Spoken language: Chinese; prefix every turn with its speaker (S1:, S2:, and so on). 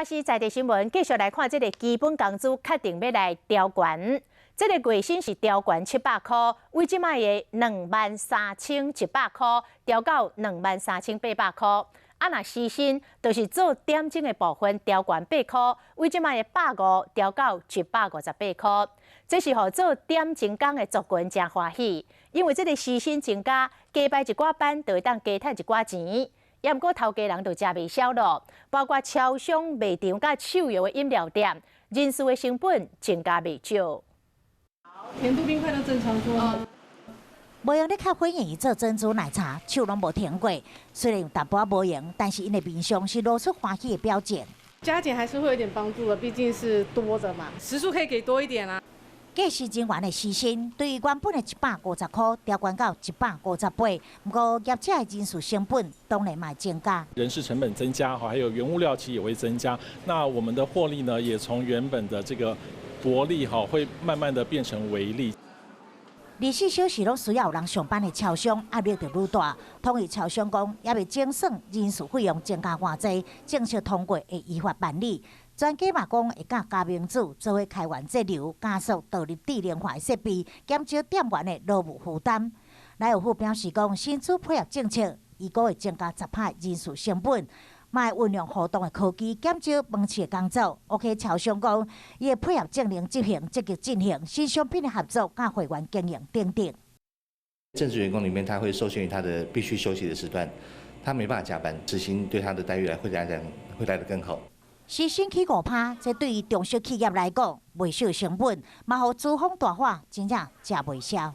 S1: 华视在地新闻继续来看，这个基本工资确定要来调悬。这个月薪是调悬700块，为即卖的23100块调到23800块。啊，若时薪就是做点钟的部分调悬8块，为即卖的150调到758块。这是互做点钟工的族群真欢喜，因为这个时薪增加，加排一寡班就会当加赚一寡钱。也毋过头家人就食袂消咯，包括超商、卖场甲手摇的饮料店，人事的成本增加袂少。
S2: 甜度冰块都正常做吗？
S3: 无用咧咖啡因做珍珠奶茶，手拢无停过。虽然有淡薄无用，但是因的面上是露出欢喜的表情。
S2: 加减还是会有点帮助的，毕竟是多的嘛，时数可以给多一点啊。
S3: 计时人员的时薪，对于原本的150块调悬到158，不过业者的人事成本当然嘛增加。
S4: 人事成本增加，还有原物料其实也会增加。那我们的获利呢，也从原本的这个薄利会慢慢的变成微利。
S3: 24小时拢需要有人上班的超商压力就愈大，统一超商讲也未精算人事费用增加偌济，正式通过会依法办理。专家嘛讲会甲加盟主做伙开源节流，加速导入智能化设备，减少店员的劳务负担。赖有富表示讲，新主配合政策，伊个会增加10%人事成本。卖运用互动的科技，减少门市的工作。OK， 超商讲，伊会配合政令执行，积极进行新商品的合作，甲会员经营等等。
S5: 正职员工里面，他会受限于他的必须休息的时段，他没办法加班，执行对他的待遇会来得更好。
S3: 时薪起5%，这对于中小企业来讲，未少成本，嘛，互资方大化，真正食袂消。